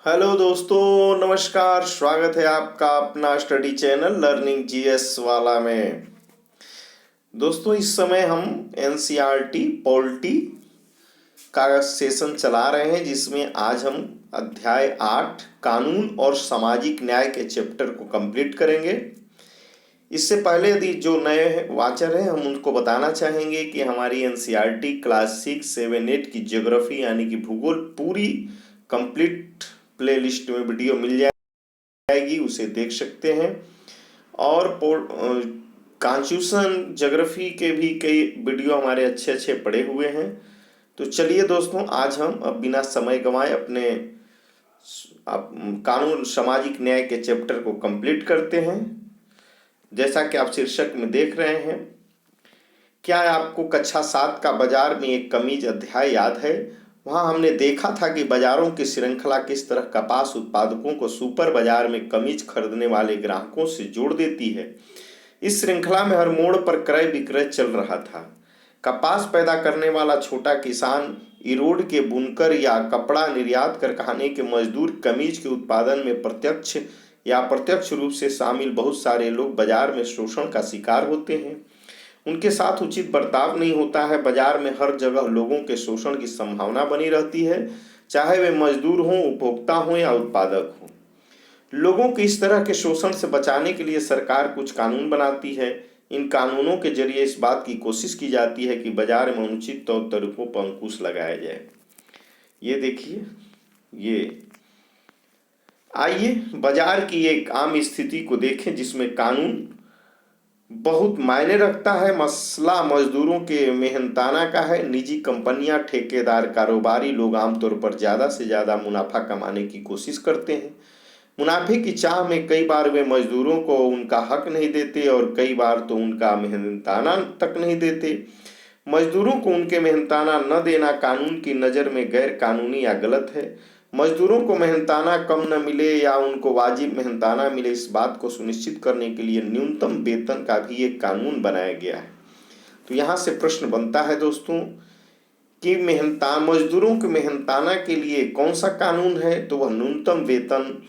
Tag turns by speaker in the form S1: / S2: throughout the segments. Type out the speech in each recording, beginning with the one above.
S1: Hello दोस्तों, नमस्कार। स्वागत है आपका अपना स्टडी चैनल लर्निंग जीएस वाला में। दोस्तों, इस समय हम एनसीईआरटी पॉलिटी का सेशन चला रहे हैं, जिसमें आज हम अध्याय 8 कानून और सामाजिक न्याय के चैप्टर को कंप्लीट करेंगे। इससे पहले यदि जो नए वाचर हैं, हम उनको बताना चाहेंगे कि हमारी एनसीईआरटी क्लास 6, 7, 8 की ज्योग्राफी यानी कि भूगोल पूरी कंप्लीट प्लेलिस्ट में वीडियो मिल जाएगी, उसे देख सकते हैं। और कॉन्स्टिट्यूशन ज्योग्राफी के भी कई वीडियो हमारे अच्छे अच्छे पड़े हुए हैं। तो चलिए दोस्तों, आज हम अब बिना समय गंवाए अपने कानून सामाजिक न्याय के चैप्टर को कंप्लीट करते हैं। जैसा कि आप शीर्षक में देख रहे हैं, क्या आपको कक्षा 7 का बाजार में एक कमीज अध्याय याद है? वहां हमने देखा था कि बाजारों की श्रृंखला किस तरह कपास उत्पादकों को सुपर बाजार में कमीज खरीदने वाले ग्राहकों से जोड़ देती है। इस श्रृंखला में हर मोड़ पर क्रय विक्रय चल रहा था। कपास पैदा करने वाला छोटा किसान, इरोड के बुनकर या कपड़ा निर्यात कारखाने के मजदूर, कमीज के उत्पादन में प्रत्यक्ष या अप्रत्यक्ष रूप से शामिल बहुत सारे लोग बाजार में शोषण का शिकार होते हैं। उनके साथ उचित बर्ताव नहीं होता है। बाजार में हर जगह लोगों के शोषण की संभावना बनी रहती है, चाहे वे मजदूर हों, उपभोक्ता हों या उत्पादक हों। लोगों को इस तरह के शोषण से बचाने के लिए सरकार कुछ कानून बनाती है। इन कानूनों के जरिए इस बात की कोशिश की जाती है कि बाजार में अनुचित तौर तरीकों पर अंकुश लगाया जाए। ये देखिए, ये आइए बाजार की एक आम स्थिति को देखें जिसमें कानून बहुत मायने रखता है। मसला मजदूरों के मेहनताना का है। निजी कंपनियां, ठेकेदार, कारोबारी लोग आमतौर पर ज़्यादा से ज़्यादा मुनाफा कमाने की कोशिश करते हैं। मुनाफे की चाह में कई बार वे मजदूरों को उनका हक नहीं देते और कई बार तो उनका मेहनताना तक नहीं देते। मजदूरों को उनके मेहनताना न देना कानून की नज़र में गैर कानूनी या गलत है। मजदूरों को मेहनताना कम न मिले या उनको वाजिब मेहनताना मिले, इस बात को सुनिश्चित करने के लिए न्यूनतम वेतन का भी एक कानून बनाया गया है। तो यहाँ से प्रश्न बनता है दोस्तों कि मजदूरों के मेहनताना के लिए कौन सा कानून है? तो वह न्यूनतम वेतन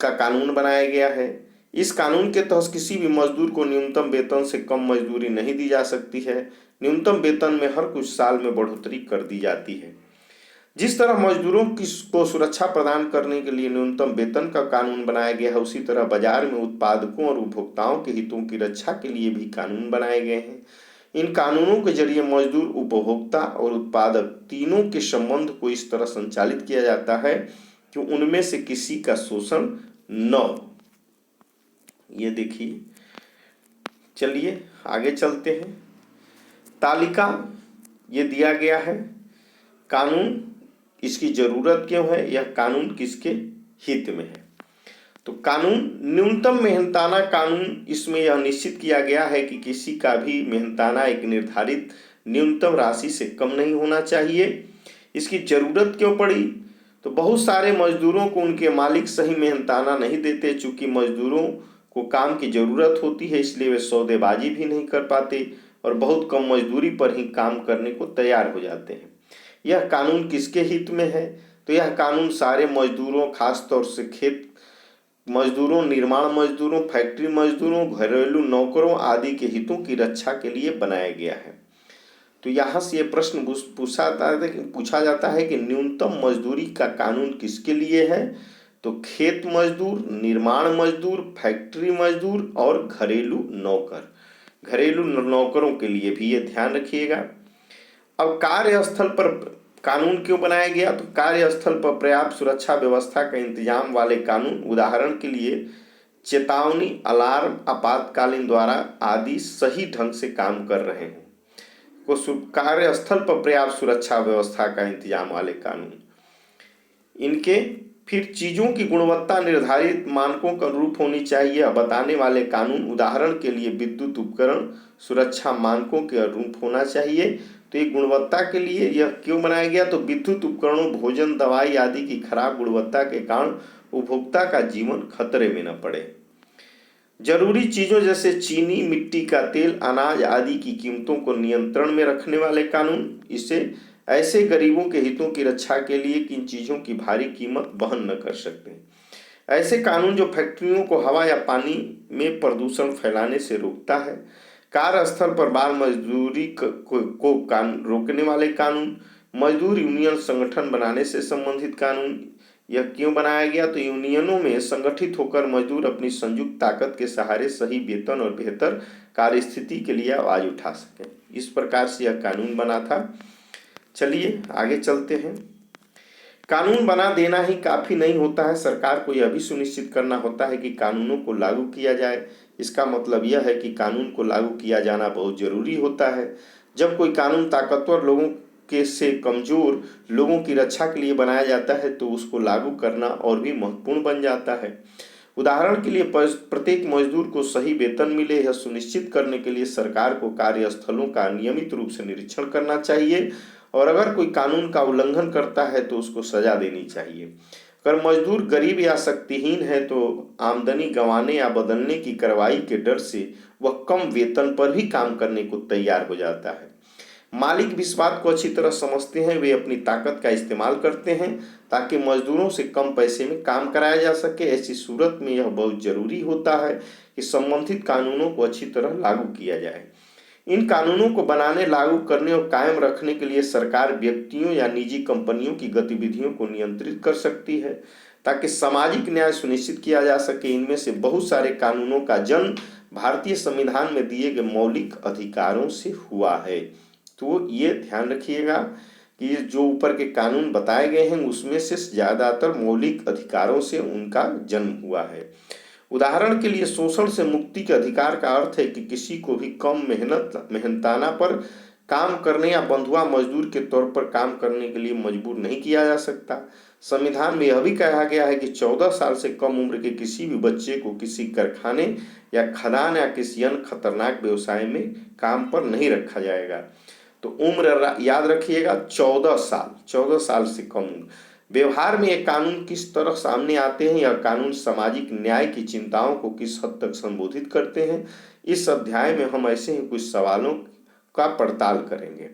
S1: का कानून बनाया गया है। इस कानून के तहत किसी भी मजदूर को न्यूनतम वेतन से कम मजदूरी नहीं दी जा सकती है। न्यूनतम वेतन में हर कुछ साल में बढ़ोतरी कर दी जाती है। जिस तरह मजदूरों को सुरक्षा प्रदान करने के लिए न्यूनतम वेतन का कानून बनाया गया है, उसी तरह बाजार में उत्पादकों और उपभोक्ताओं के हितों की रक्षा के लिए भी कानून बनाए गए हैं। इन कानूनों के जरिए मजदूर, उपभोक्ता और उत्पादक तीनों के संबंध को इस तरह संचालित किया जाता है कि उनमें से किसी का शोषण न हो। ये देखिए, चलिए आगे चलते हैं। तालिका ये दिया गया है। कानून, इसकी जरूरत क्यों है? यह कानून किसके हित में है? तो कानून न्यूनतम मेहनताना कानून, इसमें यह निश्चित किया गया है कि किसी का भी मेहनताना एक निर्धारित न्यूनतम राशि से कम नहीं होना चाहिए। इसकी जरूरत क्यों पड़ी? तो बहुत सारे मजदूरों को उनके मालिक सही मेहनताना नहीं देते। चूंकि मजदूरों को काम की जरूरत होती है, इसलिए वे सौदेबाजी भी नहीं कर पाते और बहुत कम मजदूरी पर ही काम करने को तैयार हो जाते हैं। यह कानून किसके हित में है? तो यह कानून सारे मजदूरों, खासतौर से खेत मजदूरों, निर्माण मजदूरों, फैक्ट्री मजदूरों, घरेलू नौकरों आदि के हितों की रक्षा के लिए बनाया गया है। तो यहाँ से ये प्रश्न पूछा जाता है कि न्यूनतम मजदूरी का कानून किसके लिए है? तो खेत मजदूर, निर्माण मजदूर, फैक्ट्री मजदूर और घरेलू नौकर। घरेलू नौकरों के लिए भी ये ध्यान रखिएगा। अब कार्यस्थल पर कानून क्यों बनाया गया? तो कार्यस्थल पर पर्याप्त सुरक्षा व्यवस्था का इंतजाम वाले कानून, उदाहरण के लिए चेतावनी, अलार्म, आपातकालीन द्वारा आदि सही ढंग से काम कर रहे हैं को कार्यस्थल पर पर्याप्त सुरक्षा व्यवस्था का इंतजाम वाले कानून। इनके फिर चीज़ों की गुणवत्ता निर्धारित मानकों के अनुरूप होनी चाहिए बताने वाले कानून, उदाहरण के लिए विद्युत उपकरण सुरक्षा मानकों के अनुरूप होना चाहिए। तो ये गुणवत्ता के लिए यह क्यों बनाया गया? तो विद्युत उपकरणों, भोजन, दवाई आदि की खराब गुणवत्ता के कारण उपभोक्ता का जीवन खतरे में न पड़े। जरूरी चीज़ों जैसे चीनी, मिट्टी का तेल, अनाज आदि की कीमतों को नियंत्रण में रखने वाले कानून, इसे ऐसे गरीबों के हितों की रक्षा के लिए किन चीज़ों की भारी कीमत वहन न कर सकते। ऐसे कानून जो फैक्ट्रियों को हवा या पानी में प्रदूषण फैलाने से रोकता है, कार्यस्थल पर बाल मजदूरी को रोकने वाले कानून, मजदूर यूनियन संगठन बनाने से संबंधित कानून। यह क्यों बनाया गया? तो यूनियनों में संगठित होकर मजदूर अपनी संयुक्त ताकत के सहारे सही वेतन और बेहतर कार्य स्थिति के लिए आवाज उठा सकें। इस प्रकार से यह कानून बना था। चलिए आगे चलते हैं। कानून बना देना ही काफी नहीं होता है, सरकार को यह भी सुनिश्चित करना होता है कि कानूनों को लागू किया जाए। इसका मतलब यह है कि कानून को लागू किया जाना बहुत जरूरी होता है। जब कोई कानून ताकतवर लोगों के से कमजोर लोगों की रक्षा के लिए बनाया जाता है तो उसको लागू करना और भी महत्वपूर्ण बन जाता है। उदाहरण के लिए प्रत्येक मजदूर को सही वेतन मिले, यह सुनिश्चित करने के लिए सरकार को कार्यस्थलों का नियमित रूप से निरीक्षण करना चाहिए और अगर कोई कानून का उल्लंघन करता है तो उसको सजा देनी चाहिए। अगर मजदूर गरीब या शक्तिहीन है तो आमदनी गंवाने या बदलने की कार्रवाई के डर से वह कम वेतन पर भी काम करने को तैयार हो जाता है। मालिक भी इस बात को अच्छी तरह समझते हैं, वे अपनी ताकत का इस्तेमाल करते हैं ताकि मजदूरों से कम पैसे में काम कराया जा सके। ऐसी सूरत में यह बहुत जरूरी होता है कि संबंधित कानूनों को अच्छी तरह लागू किया जाए। इन कानूनों को बनाने, लागू करने और कायम रखने के लिए सरकार व्यक्तियों या निजी कंपनियों की गतिविधियों को नियंत्रित कर सकती है ताकि सामाजिक न्याय सुनिश्चित किया जा सके। इनमें से बहुत सारे कानूनों का जन्म भारतीय संविधान में दिए गए मौलिक अधिकारों से हुआ है। तो ये ध्यान रखिएगा कि जो ऊपर के कानून बताए गए हैं उसमें से ज़्यादातर मौलिक अधिकारों से उनका जन्म हुआ है। उदाहरण के लिए शोषण से मुक्ति के अधिकार का अर्थ है कि किसी को भी कम मेहनताना पर काम करने या बंधुआ मजदूर के तौर पर काम करने के लिए मजबूर नहीं किया जा सकता। संविधान में यह भी कहा गया है कि 14 साल से कम उम्र के किसी भी बच्चे को किसी कारखाने या खदान या किसी अन्य खतरनाक व्यवसाय में काम पर नहीं रखा जाएगा। तो उम्र याद रखिएगा, 14 साल से कम उम्र। व्यवहार में ये कानून किस तरह सामने आते हैं, यह कानून सामाजिक न्याय की चिंताओं को किस हद तक संबोधित करते हैं, इस अध्याय में हम ऐसे ही कुछ सवालों का पड़ताल करेंगे।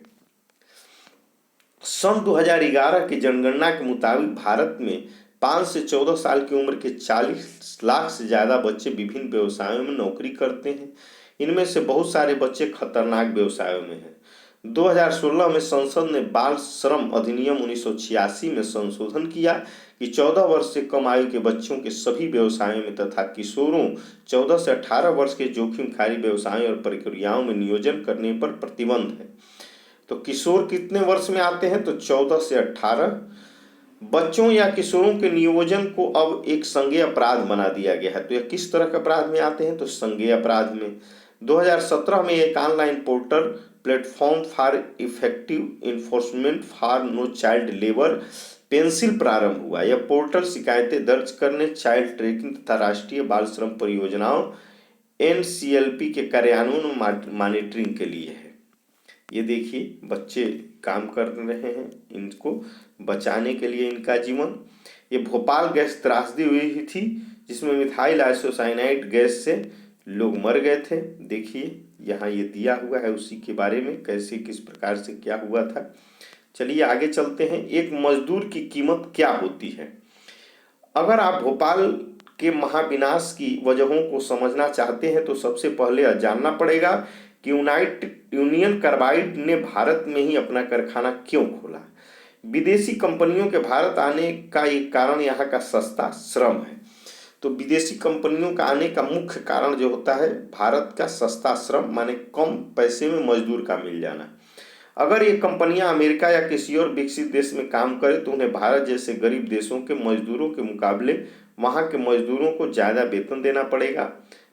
S1: सन 2011 की जनगणना के मुताबिक भारत में 5 से 14 साल की उम्र के 40 लाख से ज्यादा बच्चे विभिन्न व्यवसायों में नौकरी करते हैं। इनमें से बहुत सारे बच्चे खतरनाक व्यवसायों में हैं। 2016 में संसद ने बाल श्रम अधिनियम 1986 में संशोधन किया कि 14 वर्ष से कम आयु के बच्चों के सभी व्यवसायों में तथा किशोरों 14 से 18 वर्ष के जोखिमकारी व्यवसायों और प्रक्रियाओं में नियोजन करने पर प्रतिबंध है। तो किशोर कितने वर्ष में आते हैं? तो 14 से 18। बच्चों या किशोरों के नियोजन को अब एक संज्ञेय अपराध बना दिया गया है। तो यह किस तरह के अपराध में आते हैं? तो संज्ञेय अपराध में। 2017 में एक online portal platform for effective enforcement for no child labour pencil प्रारंभ हुआ। यह पोर्टल शिकायतें दर्ज करने, चाइल्ड ट्रैकिंग तथा राष्ट्रीय बाल श्रम परियोजनाओं NCLP के कार्यान्वयन और मॉनिटरिंग के लिए है। ये देखिए, बच्चे काम कर रहे हैं, इनको बचाने के लिए इनका जीवन। ये भोपाल गैस त्रासदी हुई थी जिसमें मिथाइल आइसोसाइनाइड गैस से लोग मर गए थे। देखिए यहाँ ये दिया हुआ है उसी के बारे में, कैसे किस प्रकार से क्या हुआ था। चलिए आगे चलते हैं। एक मजदूर की कीमत क्या होती है? अगर आप भोपाल के महाविनाश की वजहों को समझना चाहते हैं तो सबसे पहले यह जानना पड़ेगा कि यूनियन कार्बाइड ने भारत में ही अपना कारखाना क्यों खोला। विदेशी कंपनियों के भारत आने का एक कारण यहाँ का सस्ता श्रम है। तो विदेशी कंपनियों का आने का मुख्य कारण जो होता है भारत का सस्ता श्रम, माने कम पैसे में मजदूर का मिल जाना। अगर ये कंपनियां अमेरिका या किसी और विकसित देश में काम करें तो उन्हें भारत जैसे गरीब देशों के मजदूरों के मुकाबले वहां के मजदूरों को ज़्यादा वेतन देना पड़ेगा।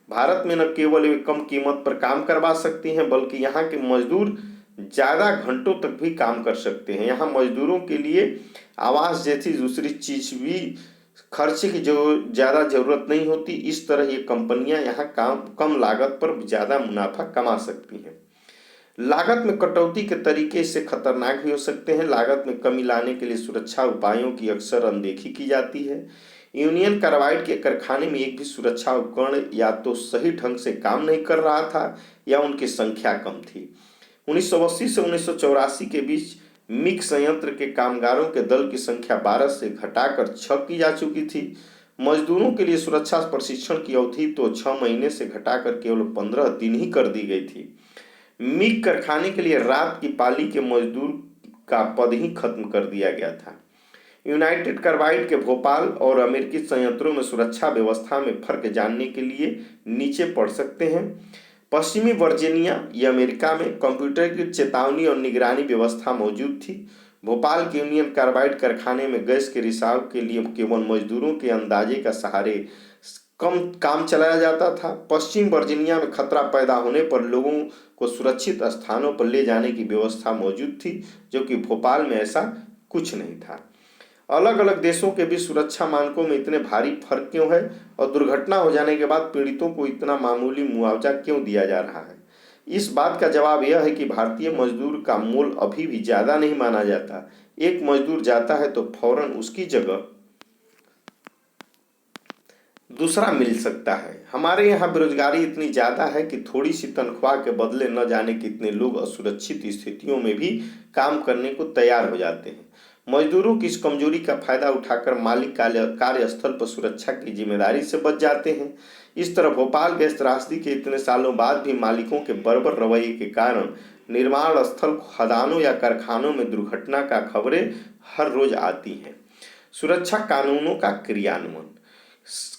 S1: भारत में न केवल वे कम कीमत पर काम करवा सकती हैं बल्कि यहाँ के मजदूर ज़्यादा घंटों तक भी काम कर सकते हैं। यहाँ मजदूरों के लिए आवास जैसी दूसरी चीज भी खर्चे की जो ज़्यादा ज़रूरत नहीं होती। इस तरह ये कंपनियां यहाँ कम लागत पर ज़्यादा मुनाफा कमा सकती हैं। लागत में कटौती के तरीके इससे खतरनाक भी हो सकते हैं। लागत में कमी लाने के लिए सुरक्षा उपायों की अक्सर अनदेखी की जाती है। यूनियन कार्बाइड के कारखाने में एक भी सुरक्षा उपकरण या तो सही ढंग से काम नहीं कर रहा था या उनकी संख्या कम थी। 1980 से 1984 के बीच मिग संयंत्र के कामगारों के दल की संख्या 12 से घटाकर 6 की जा चुकी थी। मजदूरों के लिए सुरक्षा प्रशिक्षण की अवधि तो 6 महीने से घटाकर केवल 15 दिन ही कर दी गई थी। मिग कारखाने के लिए रात की पाली के मजदूर का पद ही खत्म कर दिया गया था। यूनाइटेड कार्बाइड के भोपाल और अमेरिकी संयंत्रों में सुरक्षा व्यवस्था में फर्क जानने के लिए नीचे पढ़ सकते हैं। पश्चिमी वर्जीनिया या अमेरिका में कंप्यूटर की चेतावनी और निगरानी व्यवस्था मौजूद थी। भोपाल के यूनियन कार्बाइड कारखाने में गैस के रिसाव के लिए केवल मजदूरों के अंदाजे का सहारे कम काम चलाया जाता था। पश्चिम वर्जीनिया में खतरा पैदा होने पर लोगों को सुरक्षित स्थानों पर ले जाने की व्यवस्था मौजूद थी, जबकि भोपाल में ऐसा कुछ नहीं था। अलग अलग देशों के बीच सुरक्षा मानकों में इतने भारी फर्क क्यों है और दुर्घटना हो जाने के बाद पीड़ितों को इतना मामूली मुआवजा क्यों दिया जा रहा है? इस बात का जवाब यह है कि भारतीय मजदूर का मोल अभी भी ज़्यादा नहीं माना जाता। एक मजदूर जाता है तो फौरन उसकी जगह दूसरा मिल सकता है। हमारे यहाँ बेरोजगारी इतनी ज़्यादा है कि थोड़ी सी तनख्वाह के बदले न जाने कितने लोग असुरक्षित स्थितियों में भी काम करने को तैयार हो जाते हैं। मजदूरों की इस कमजोरी का फायदा उठाकर मालिक कार्यस्थल पर सुरक्षा की जिम्मेदारी से बच जाते हैं। इस तरह भोपाल गैस त्रासदी के इतने सालों बाद भी मालिकों के बर्बर रवैये के कारण निर्माण स्थल, खदानों या कारखानों में दुर्घटना का खबरें हर रोज आती हैं। सुरक्षा कानूनों का क्रियान्वयन।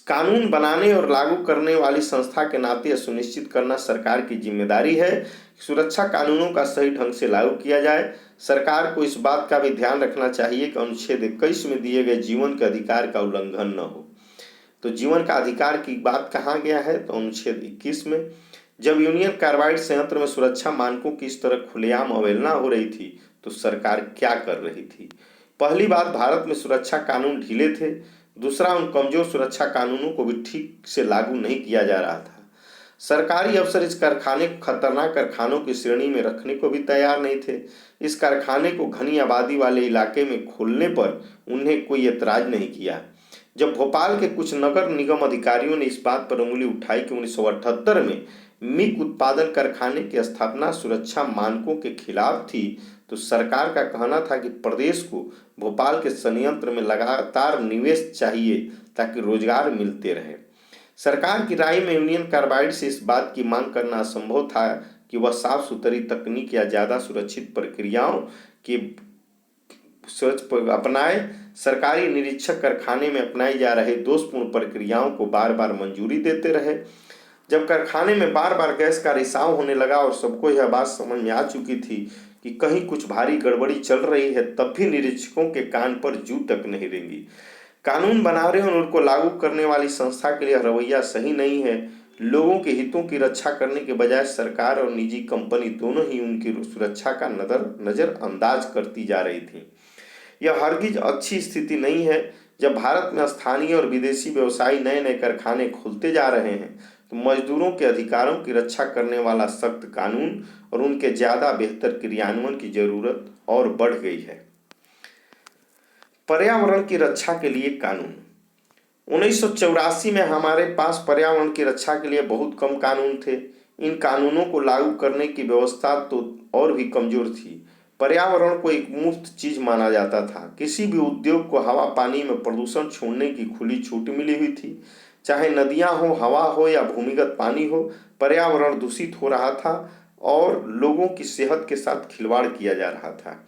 S1: कानून बनाने और लागू करने वाली संस्था के नाते यह सुनिश्चित करना सरकार की जिम्मेदारी है कि सुरक्षा कानूनों का सही ढंग से लागू किया जाए। सरकार को इस बात का भी ध्यान रखना चाहिए कि अनुच्छेद 21 में दिए गए जीवन के अधिकार का उल्लंघन न हो। तो जीवन का अधिकार की बात कहाँ गया है? तो अनुच्छेद 21 में। जब यूनियन कार्बाइड संयंत्र में सुरक्षा मानकों की इस तरह खुलेआम अवहेलना हो रही थी तो सरकार क्या कर रही थी? पहली बात, भारत में सुरक्षा कानून ढीले थे। दूसरा, उन कमजोर सुरक्षा कानूनों को भी ठीक से लागू नहीं किया जा रहा था। सरकारी अफसर इस कारखाने को खतरनाक कारखानों की श्रेणी में रखने को भी तैयार नहीं थे। इस कारखाने को घनी आबादी वाले इलाके में खोलने पर उन्हें कोई एतराज नहीं किया। जब भोपाल के कुछ नगर निगम अधिकारियों ने इस बात पर उंगली उठाई कि 1978 में मिग उत्पादन कारखाने की स्थापना सुरक्षा मानकों के खिलाफ थी, तो सरकार का कहना था कि प्रदेश को भोपाल के संयंत्र में लगातार निवेश चाहिए ताकि रोजगार मिलते रहे। सरकार की राय में यूनियन कार्बाइड से इस बात की मांग करना असंभव था कि वह साफ सुथरी तकनीक या ज़्यादा सुरक्षित प्रक्रियाओं की अपनाए। सरकारी निरीक्षक कारखाने में अपनाई जा रहे दोषपूर्ण प्रक्रियाओं को बार बार मंजूरी देते रहे। जब कारखाने में बार बार गैस का रिसाव होने लगा और सबको यह बात समझ में आ चुकी थी कि कहीं कुछ भारी गड़बड़ी चल रही है, तब भी निरीक्षकों के कान पर जू तक नहीं रेंगी। कानून बना रहे और उनको लागू करने वाली संस्था के लिए रवैया सही नहीं है। लोगों के हितों की रक्षा करने के बजाय सरकार और निजी कंपनी दोनों ही उनकी सुरक्षा का नजरअंदाज करती जा रही थी। यह हरगिज अच्छी स्थिति नहीं है। जब भारत में स्थानीय और विदेशी व्यवसायी नए नए कारखाने खोलते जा रहे हैं तो मजदूरों के अधिकारों की रक्षा करने वाला सख्त कानून और उनके ज़्यादा बेहतर क्रियान्वयन की जरूरत और बढ़ गई है। पर्यावरण की रक्षा के लिए कानून। 1984 में हमारे पास पर्यावरण की रक्षा के लिए बहुत कम कानून थे। इन कानूनों को लागू करने की व्यवस्था तो और भी कमजोर थी। पर्यावरण को एक मुफ्त चीज माना जाता था। किसी भी उद्योग को हवा पानी में प्रदूषण छोड़ने की खुली छूट मिली हुई थी। चाहे नदियां हो, हवा हो या भूमिगत पानी हो, पर्यावरण दूषित हो रहा था और लोगों की सेहत के साथ खिलवाड़ किया जा रहा था।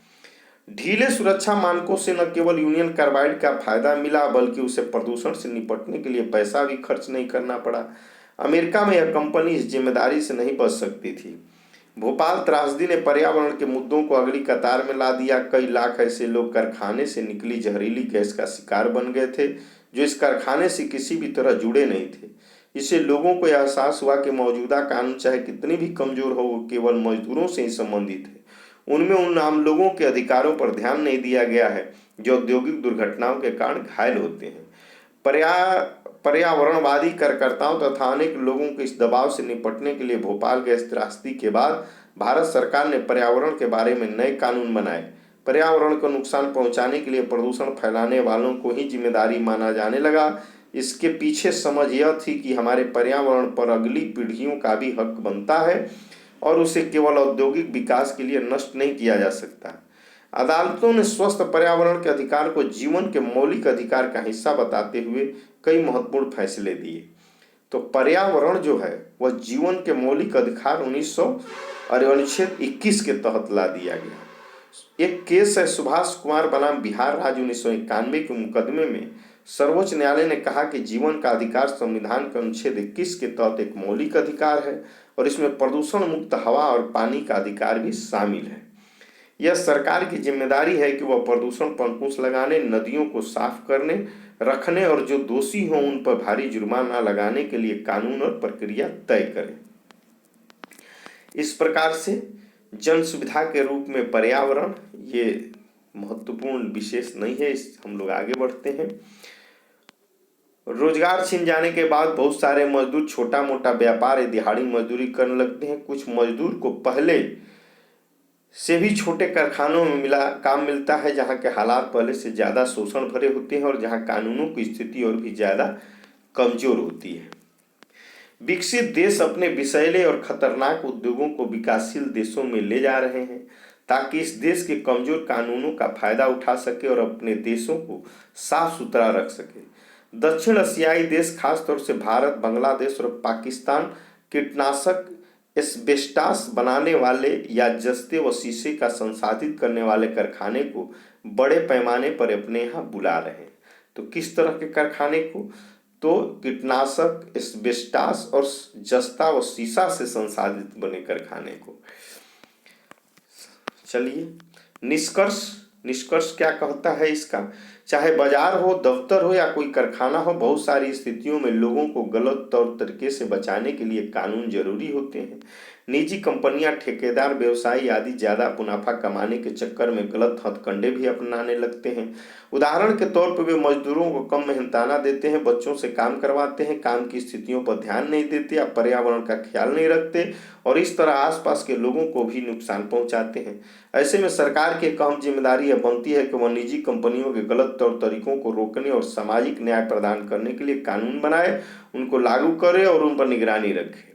S1: ढीले सुरक्षा मानकों से न केवल यूनियन कार्बाइड का फायदा मिला बल्कि उसे प्रदूषण से निपटने के लिए पैसा भी खर्च नहीं करना पड़ा। अमेरिका में यह कंपनी इस जिम्मेदारी से नहीं बच सकती थी। भोपाल त्रासदी ने पर्यावरण के मुद्दों को अगली कतार में ला दिया। कई लाख ऐसे लोग कारखाने से निकली जहरीली गैस का शिकार बन गए थे जो इस कारखाने से किसी भी तरह जुड़े नहीं थे। इससे लोगों को एहसास हुआ कि मौजूदा कानून चाहे कितने भी कमजोर हो, वो केवल मजदूरों से ही संबंधित है। उनमें उन आम लोगों के अधिकारों पर ध्यान नहीं दिया गया है जो औद्योगिक दुर्घटनाओं के कारण घायल होते हैं। पर्यावरणवादी कार्यकर्ताओं तथा अनेक लोगों के इस दबाव से निपटने के लिए भोपाल गैस त्रासदी के बाद भारत सरकार ने पर्यावरण के बारे में नए कानून बनाए। पर्यावरण को नुकसान पहुंचाने के लिए प्रदूषण फैलाने वालों को ही जिम्मेदारी माना जाने लगा। इसके पीछे समझ यह थी कि हमारे पर्यावरण पर अगली पीढ़ियों का भी हक बनता है और उसे केवल औद्योगिक विकास के लिए नष्ट नहीं किया जा सकता। अदालतों ने स्वस्थ पर्यावरण के अधिकार को जीवन के मौलिक अधिकार का हिस्सा बताते हुए कई महत्वपूर्ण फैसले दिए। तो पर्यावरण जो है वह जीवन के मौलिक अधिकार अनुच्छेद 21 के तहत ला दिया गया। एक केस है सुभाष कुमार बनाम बिहार राज्य 1991 के मुकदमे में सर्वोच्च न्यायालय ने कहा कि जीवन का अधिकार संविधान के अनुच्छेद 21 के तहत एक मौलिक अधिकार है और इसमें प्रदूषण मुक्त हवा और पानी का अधिकार भी शामिल है। यह सरकार की जिम्मेदारी है कि वह प्रदूषण पर अंकुश लगाने, नदियों को साफ करने रखने और जो दोषी हों उन पर भारी जुर्माना लगाने के लिए कानून और प्रक्रिया तय करे। इस प्रकार से जन सुविधा के रूप में पर्यावरण ये महत्वपूर्ण विशेष नहीं है। हम लोग आगे बढ़ते हैं। रोजगार छिन जाने के बाद बहुत सारे मजदूर छोटा मोटा व्यापार या दिहाड़ी मजदूरी करने लगते हैं। कुछ मजदूर को पहले से भी छोटे कारखानों में काम मिलता है, जहां के हालात पहले से ज़्यादा शोषण भरे होते हैं और जहां कानूनों की स्थिति और भी ज़्यादा कमजोर होती है। विकसित देश अपने विषैले और खतरनाक उद्योगों को विकासशील देशों में ले जा रहे हैं ताकि इस देश के कमजोर कानूनों का फायदा उठा सके और अपने देशों को साफ सुथरा रख सके। दक्षिण एशियाई देश खासतौर से भारत, बांग्लादेश और पाकिस्तान कीटनाशक, एस्बेस्टास बनाने वाले या जस्ते व शीशे का संसाधित करने वाले कारखाने को बड़े पैमाने पर अपने यहाँ बुला रहे हैं। तो किस तरह के कारखाने को? तो कीटनाशक, एस्बेस्टास और जस्ता व शीशा से संसाधित बने कारखाने को। चलिए निष्कर्ष क्या कहता है इसका? चाहे बाजार हो, दफ्तर हो या कोई कारखाना हो, बहुत सारी स्थितियों में लोगों को गलत तौर तरीके से बचाने के लिए कानून जरूरी होते हैं। निजी कंपनियां, ठेकेदार, व्यवसायी आदि ज्यादा मुनाफा कमाने के चक्कर में गलत हथकंडे भी अपनाने लगते हैं। उदाहरण के तौर पर वे मजदूरों को कम मेहनताना देते हैं, बच्चों से काम करवाते हैं, काम की स्थितियों पर ध्यान नहीं देते या पर्यावरण का ख्याल नहीं रखते और इस तरह आसपास के लोगों को भी नुकसान पहुंचाते हैं। ऐसे में सरकार की एक अहम जिम्मेदारी बनती है कि वह निजी कंपनियों के गलत तौर तरीकों को रोकने और सामाजिक न्याय प्रदान करने के लिए कानून बनाए, उनको लागू करे और उन पर निगरानी रखे।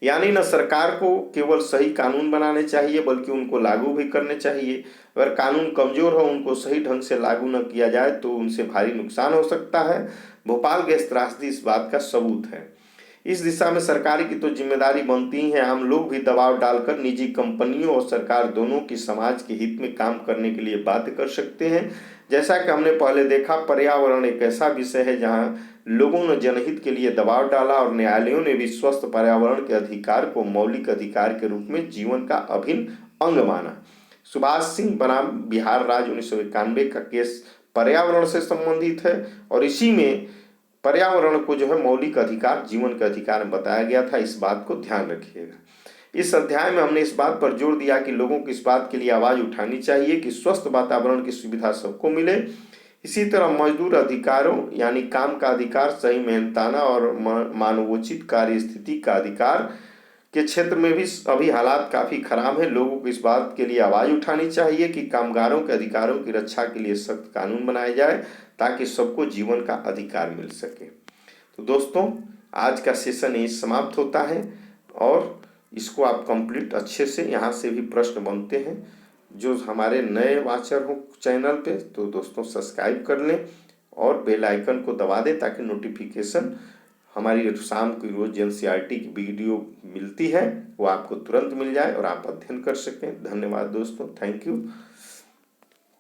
S1: यानी न सरकार को केवल सही कानून बनाने चाहिए बल्कि उनको लागू भी करने चाहिए। अगर कानून कमजोर हो, उनको सही ढंग से लागू न किया जाए तो उनसे भारी नुकसान हो सकता है। भोपाल गैस त्रासदी इस बात का सबूत है। इस दिशा में सरकार की तो जिम्मेदारी बनती ही है। हम लोग भी दबाव डालकर निजी कंपनियों और सरकार दोनों की समाज के हित में काम करने के लिए बाध्य कर सकते हैं। जैसा कि हमने पहले देखा, पर्यावरण एक ऐसा विषय है जहां लोगों ने जनहित के लिए दबाव डाला और न्यायालयों ने भी स्वस्थ पर्यावरण के अधिकार को मौलिक अधिकार के रूप में जीवन का अभिन्न अंग माना। सुभाष सिंह बनाम बिहार राज्य 1991 का केस पर्यावरण से संबंधित है और इसी में पर्यावरण को जो है मौलिक अधिकार, जीवन के अधिकार में बताया गया था। इस बात को ध्यान रखिएगा। इस अध्याय में हमने इस बात पर जोर दिया कि लोगों को इस बात के लिए आवाज उठानी चाहिए कि स्वस्थ वातावरण की सुविधा सबको मिले। इसी तरह मजदूर अधिकारों यानी काम का अधिकार, सही मेहनताना और मानवोचित कार्य स्थिति का अधिकार के क्षेत्र में भी अभी हालात काफ़ी खराब है। लोगों को इस बात के लिए आवाज़ उठानी चाहिए कि कामगारों के अधिकारों की रक्षा के लिए सख्त कानून बनाए जाए ताकि सबको जीवन का अधिकार मिल सके। तो दोस्तों, आज का सेशन यही समाप्त होता है और इसको आप कंप्लीट अच्छे से, यहाँ से भी प्रश्न बनते हैं। जो हमारे नए वाचर हो चैनल पे तो दोस्तों सब्सक्राइब कर लें और बेल आइकन को दबा दें ताकि नोटिफिकेशन हमारी शाम की रोज एनसीईआरटी की वीडियो मिलती है वो आपको तुरंत मिल जाए और आप अध्ययन कर सकें। धन्यवाद दोस्तों, थैंक यू।